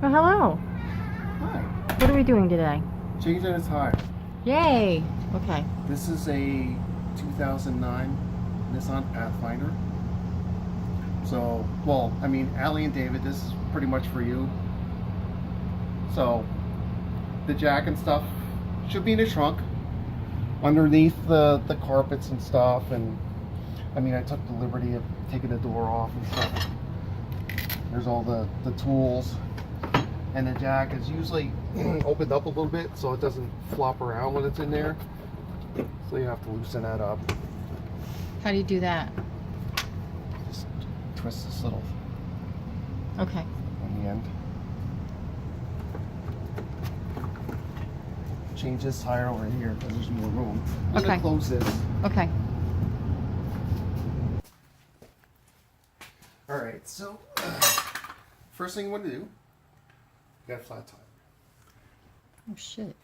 Oh, hello. Hi. What are we doing today? Changing a tire. Yay. Okay. This is a 2009 Nissan Pathfinder. So, well, I mean, Allie and David, this is pretty much for you. So, the jack and stuff should be in the trunk, underneath the carpets and stuff. And I mean, I took the liberty of taking the door off and stuff. There's all the tools. And the jack is usually opened up a little bit so it doesn't flop around when it's in there. So you have to loosen that up. How do you do that? Just twist this little Okay. on the end. Change this tire over here because there's more room. I'm Okay. gonna close this. Okay. All right. So first thing you want to do, you got a flat tire. Oh, shit.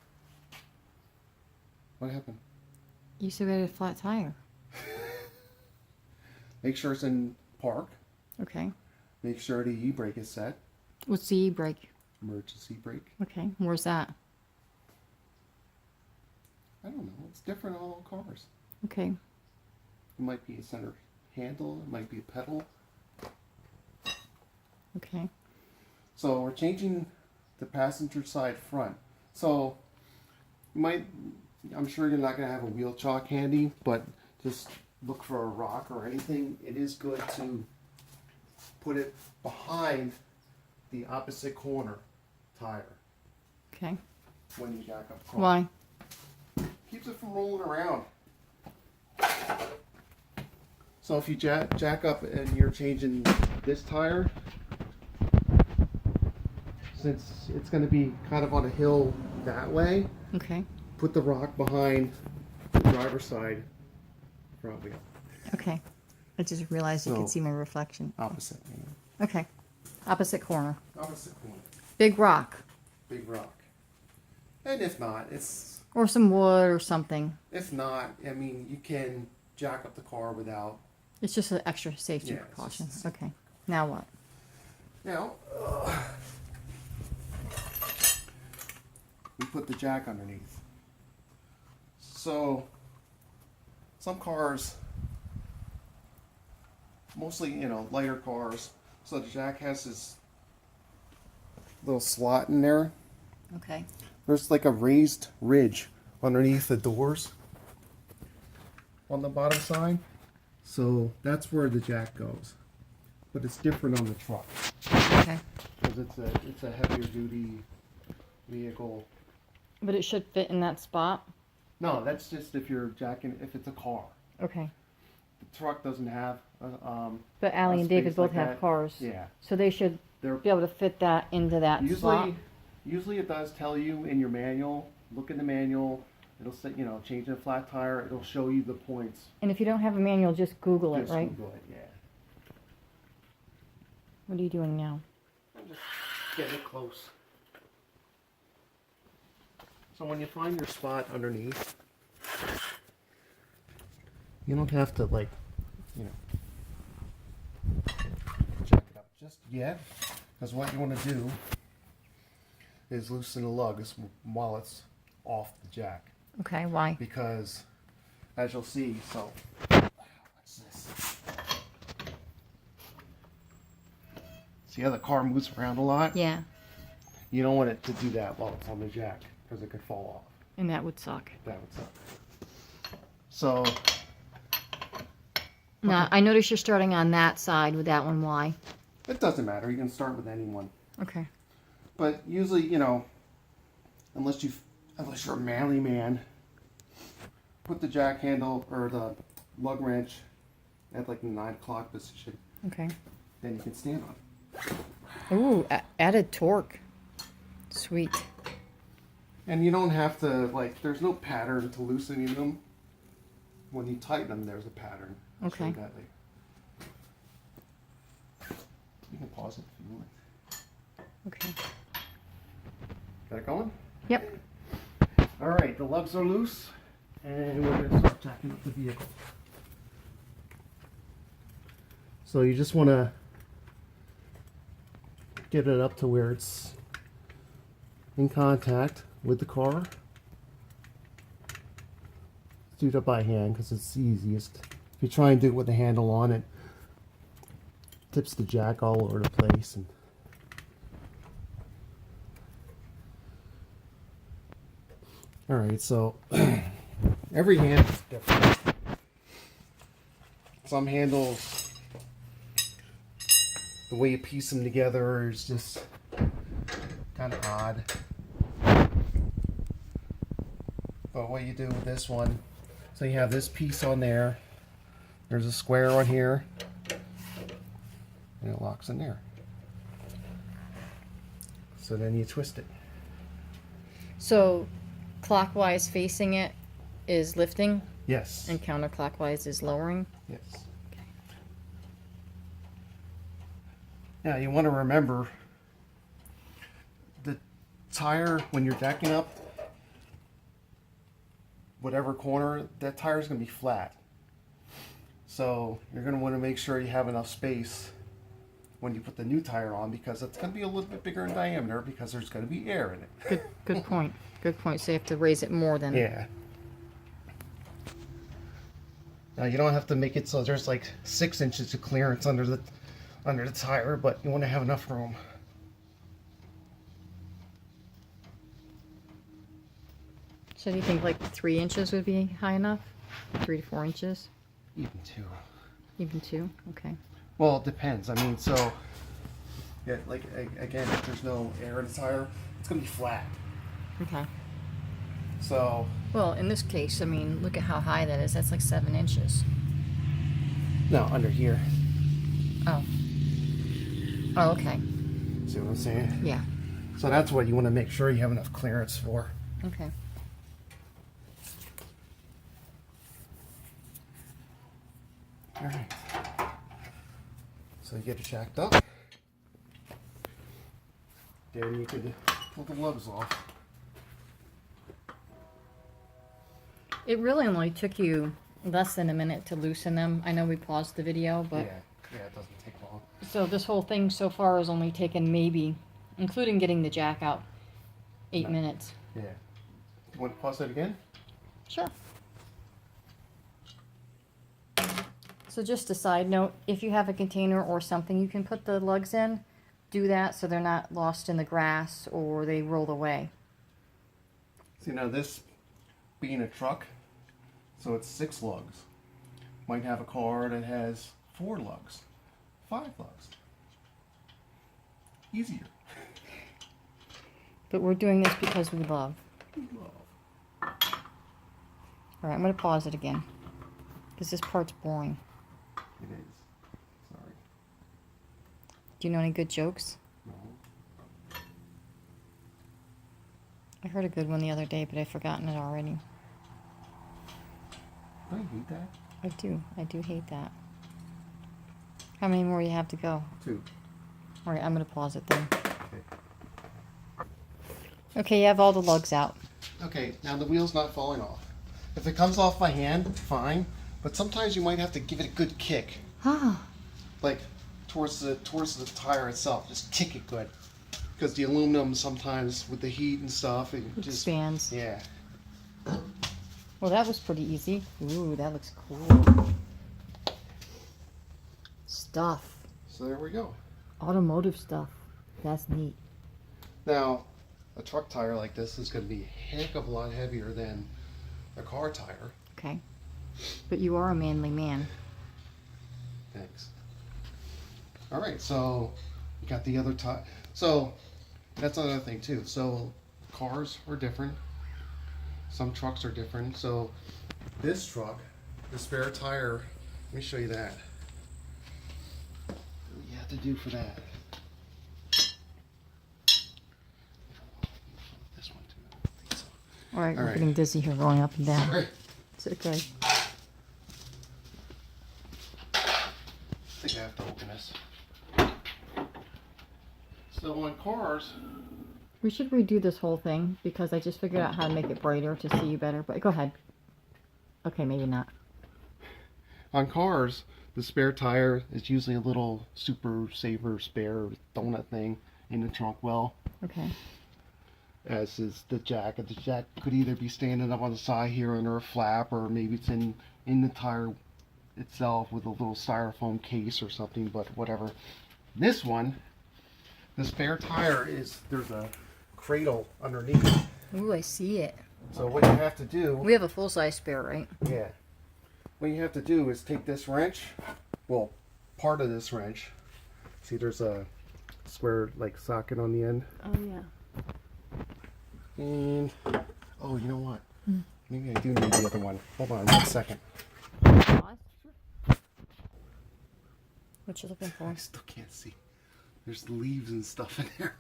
What happened? You said we had a flat tire. Make sure it's in park. Okay. Make sure the e-brake is set. What's the e-brake? Emergency brake. Okay. Where's that? I don't know. It's different on all cars. Okay. It might be a center handle. It might be a pedal. Okay. So we're changing the passenger side front. So you might, I'm sure you're not going to have a wheel chock handy, but just look for a rock or anything. It is good to put it behind the opposite corner tire Okay. when you jack up the car. Why? Keeps it from rolling around. So if you jack up and you're changing this tire, since it's going to be kind of on a hill that way, Okay. put the rock behind the driver's side front wheel. Okay. I just realized you So- could see my reflection. Opposite. Okay. Opposite corner. Opposite corner. Big rock. Big rock. And if not, Or some wood or something. I mean, you can jack up the car without. It's just an extra safety Yeah, it's precaution. just- Okay. Now what? Now, we put the jack underneath. So, some cars, mostly, lighter cars, so the jack has this little slot in there. Okay. There's like a raised ridge underneath the doors on the bottom side. So that's where the jack goes. But it's different on the truck Okay. because it's a heavier duty vehicle. But it should fit in that spot. No, that's just if you're jacking, if it's a car. Okay. The truck doesn't have But Allie a and David space both like have that. cars. Yeah. So they should They're be able to fit that into that slot. usually it does tell you in your manual. Look in the manual. It'll say, changing a flat tire. It'll show you the points. And if you don't have a manual, just Google it, Just right? Google it, yeah. What are you doing now? I'm just getting it close. So when you find your spot underneath, you don't have to jack it up just yet. Because what you want to do is loosen the lugs while it's off the jack. Okay, why? Because as you'll see, what's this? See how the car moves around a lot? Yeah, You don't want it to do that while it's on the jack because it could fall off. and that would suck. That would suck. So, Now, I notice you're starting on that side with that one. Why? it doesn't matter. You can start with any one. Okay. But usually, unless you're a manly man, put the jack handle or the lug wrench at like the 9 o'clock position. Okay. Then you can stand on it. Ooh, added torque. Sweet. And you don't have to, there's no pattern to loosening them. When you tighten them, there's a pattern. I'll show you Okay. that later. You can pause it if you want. Okay. Got it going? Yep. All right, the lugs are loose, and we're going to start jacking up the vehicle. So you just want to get it up to where it's in contact with the car. Do that by hand because it's the easiest. If you try and do it with the handle on, it tips the jack all over the place. And all right, so every handle is different. Some handles, the way you piece them together is just kind of odd. But what you do with this one, so you have this piece on there, there's a square on here, and it locks in there. So then you twist it. So clockwise facing it is lifting Yes. and counterclockwise is lowering. Yes. Now you want to remember the tire when you're decking up, whatever corner, that tire is going to be flat. So you're going to want to make sure you have enough space when you put the new tire on, because it's going to be a little bit bigger in diameter because there's going to be air in it. Good point. Good point. So you have to raise it more than. Yeah. Now you don't have to make it so there's like 6 inches of clearance under the tire, but you want to have enough room. So do you think like 3 inches would be high enough? 3 to 4 inches? Even 2. Even 2? Okay. Well, it depends. I mean, so yeah, like again, if there's no air in the tire, it's gonna be flat. Okay. So Well, in this case, I mean, look at how high that is. That's like 7 inches. no, under here. Oh. Oh, okay. See what I'm saying? Yeah. So that's what you want to make sure you have enough clearance for. Okay. All right. So you get it jacked up. Then you could pull the lugs off. It really only took you less than a minute to loosen them. I know we paused the video, but Yeah, it doesn't take long. so this whole thing so far has only taken maybe, including getting the jack out, 8 minutes. Yeah. You want to pause it again? Sure. So just a side note, if you have a container or something you can put the lugs in, do that so they're not lost in the grass or they roll away. See, now this being a truck, so it's 6 lugs. Might have a car that has 4 lugs, 5 lugs. Easier. But we're doing this because we love. All right, I'm going to pause it again because this part's boring. It is. Sorry. Do you know any good jokes? No. I heard a good one the other day, but I've forgotten it already. Don't you hate that? I do. I do hate that. How many more you have to go? 2. All right, I'm going to pause it then. Okay. Okay, you have all the lugs out. Okay, now the wheel's not falling off. If it comes off by hand, fine. But sometimes you might have to give it a good kick, Ah, like towards the tire itself. Just kick it good, because the aluminum sometimes with the heat and stuff, it just expands. yeah. Well, that was pretty easy. Ooh, that looks cool. Stuff. So there we go. Automotive stuff. That's neat. Now, a truck tire like this is going to be a heck of a lot heavier than a car tire. Okay. But you are a manly man. Thanks. All right, so you got the other tire. So that's another thing too. So cars are different. Some trucks are different. So this truck, the spare tire, let me show you that. What do you have to do for that? This one too. I think so. All right, All we're right. getting dizzy here going up and down. Sorry. It's okay. I think I have to open this. So on cars, We should redo this whole thing because I just figured out how to make it brighter to see you better. But go ahead. Okay, maybe not. on cars, the spare tire is usually a little super saver spare donut thing in the trunk well. Okay. as is the jack. And the jack could either be standing up on the side here under a flap, or maybe it's in the tire itself with a little styrofoam case or something, but whatever. This one, the spare tire, there's a cradle underneath. Ooh, I see it. So what you have to do... We have a full-size spare, right? Yeah. What you have to do is take this wrench, well, part of this wrench. See, there's a square, like, socket on the end. Oh, yeah. And, oh, you know what? Maybe I do need the other one. Hold on 1 second. What you looking for? I still can't see. There's leaves and stuff in there.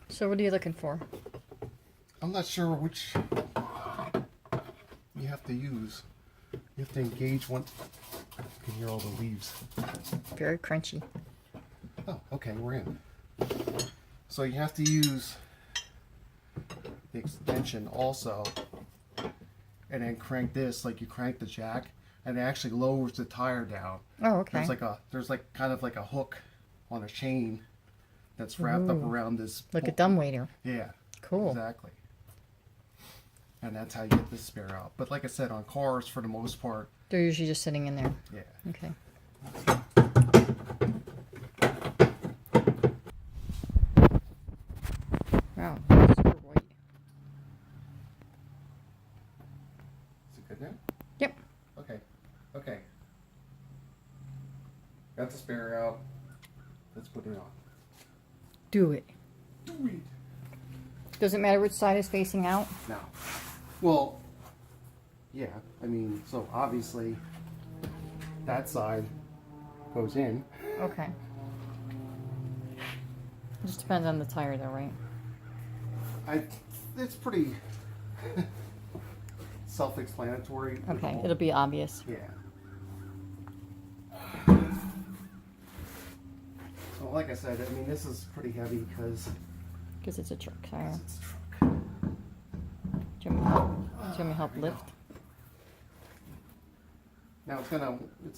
So what are you looking for? I'm not sure which you have to use. You have to engage one. You can hear all the leaves. Very crunchy. Oh, okay, we're in. So you have to use the extension also, and then crank this like you crank the jack, and it actually lowers the tire down. Oh, okay. There's like kind of like a hook on a chain that's wrapped up around this. Like a dumbwaiter. Yeah. Cool. Exactly. And that's how you get this spare out. But like I said, on cars, for the most part, They're usually just sitting in there. yeah. Okay. Wow, super white. Is it good now? Yep. Okay. Okay. Got the spare out. Let's put it on. Do it. Do it. Does it matter which side is facing out? No. Well, yeah. I mean, so obviously that side goes in. Okay. It just depends on the tire though, right? It's pretty self-explanatory. Okay, it'll be obvious. Yeah. So like I said, I mean, this is pretty heavy because It's a truck tire. it's a truck. Do you want me to help lift? Now it's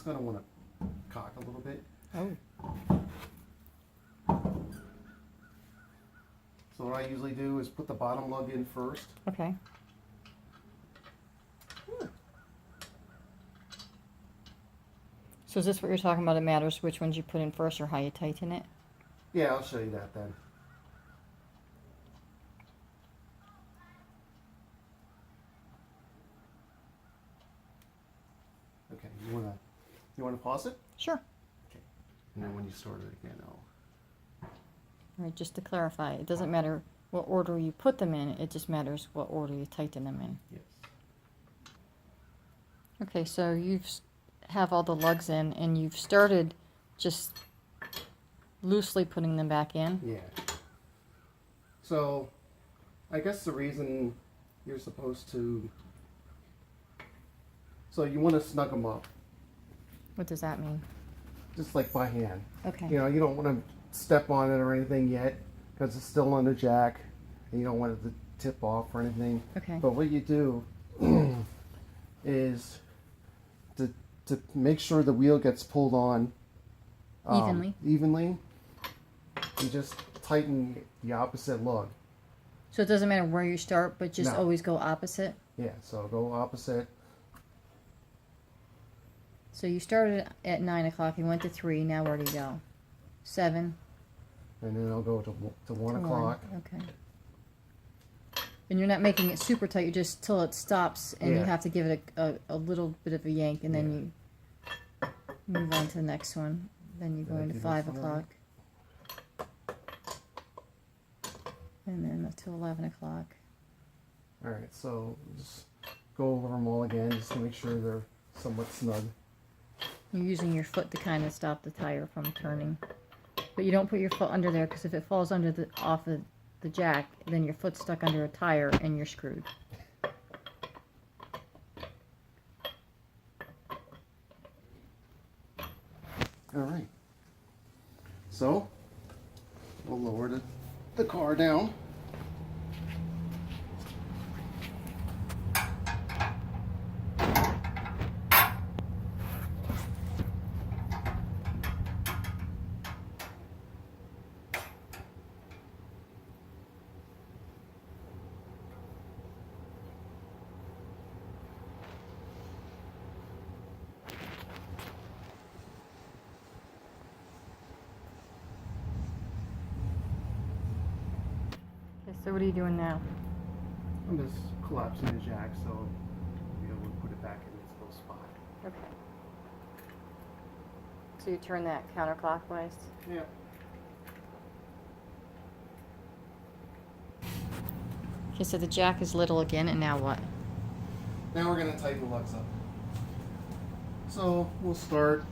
gonna want to cock a little bit. Oh. So what I usually do is put the bottom lug in first. Okay. So is this what you're talking about? It matters which ones you put in first or how you tighten it? Yeah, I'll show you that then. Okay, you wanna pause it? Sure. Okay. And then when you start it again, All right, just to clarify, it doesn't matter what order you put them in, it just matters what order you tighten them in. yes. Okay, so have all the lugs in and you've started just loosely putting them back in. Yeah. So, I guess the reason you're supposed to, so you want to snug them up, What does that mean? just like by hand. Okay. You know, you don't want to step on it or anything yet, because it's still on the jack, and you don't want it to tip off or anything. Okay. But what you do is to make sure the wheel gets pulled on evenly, you just tighten the opposite lug. So it doesn't matter where you start, but just No. always go opposite? Yeah, so go opposite. So you started at 9 o'clock, you went to 3, now where do you go? 7? And then I'll go to 1 to o'clock. 1, okay. And you're not making it super tight, you just till it stops and you Yeah. have to give it a little bit of a yank and then you move on to the next one. Then you go Then I into do 5 this one. o'clock. And then up to 11 o'clock. Alright, so just go over them all again just to make sure they're somewhat snug. You're using your foot to kind of stop the tire from turning. But you don't put your foot under there because if it falls under off of the jack, then your foot's stuck under a tire and you're screwed. Alright. So, we'll lower the car down. So what are you doing now? I'm just collapsing the jack so we able to put it back in its little spot. Okay. So you turn that counterclockwise? Yeah. Okay, so the jack is little again, and now what? Now we're gonna tighten the lugs up. So we'll start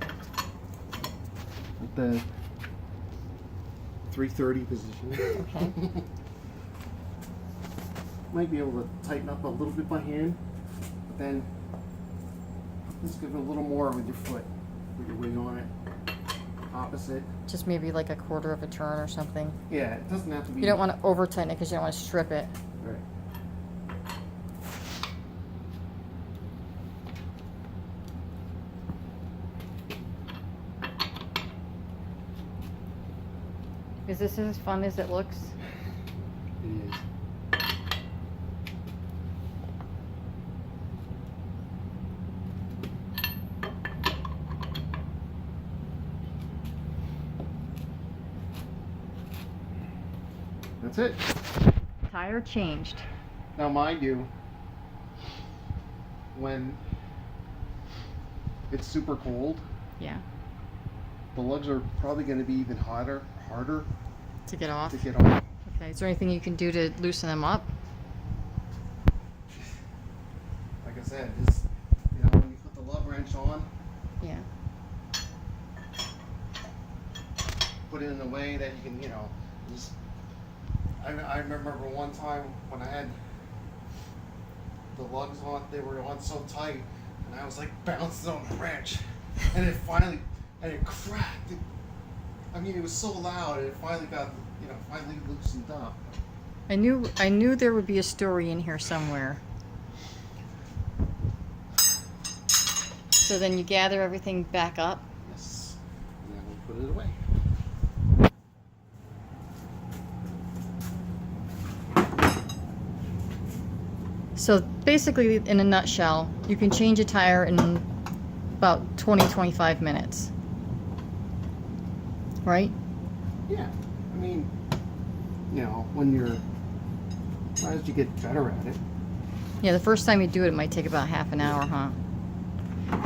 at the 330 position. Okay. Might be able to tighten up a little bit by hand, but then just give it a little more with your foot. Put your weight on it. Opposite. Just maybe like a quarter of a turn or something. Yeah, it doesn't have to be. You don't want to over tighten it because you don't want to strip it. Right. Is this as fun as it looks? It is. That's it. Tire changed. Now, mind you, when it's super cold, Yeah. the lugs are probably going to be even harder To get off. to get off. Okay. Is there anything you can do to loosen them up? Like I said, just when you put the lug wrench on, Yeah. put it in a way that you can, just. I remember one time when I had the lugs on, they were on so tight, and I was like bouncing on the wrench, and it cracked. It was so loud, and it finally got, finally loosened up. I knew there would be a story in here somewhere. So then you gather everything back up. Yes, and then we'll put it away. So basically, in a nutshell, you can change a tire in about 20-25 minutes. Right? Yeah, when you're, as you get better at it. Yeah, the first time you do it, it might take about half an hour, huh?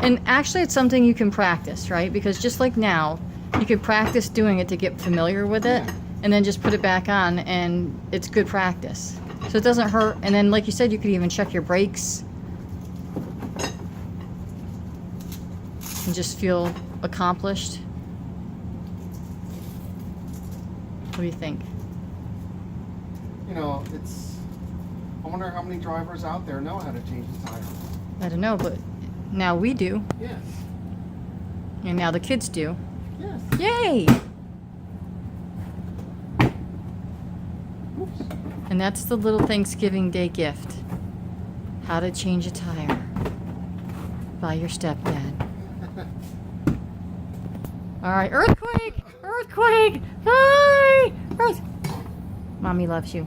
And actually, it's something you can practice, right? Because just like now, you can practice doing it to get familiar with it, Yeah. and then just put it back on, and it's good practice. So it doesn't hurt. And then, like you said, you could even check your brakes and just feel accomplished. What do you think? I wonder how many drivers out there know how to change a tire. I don't know, but now we do, Yes. and now the kids do. Yes. Yay! Oops. And that's the little Thanksgiving Day gift. How to change a tire by your stepdad. All right, earthquake! Earthquake! Bye! Earth. Mommy loves you.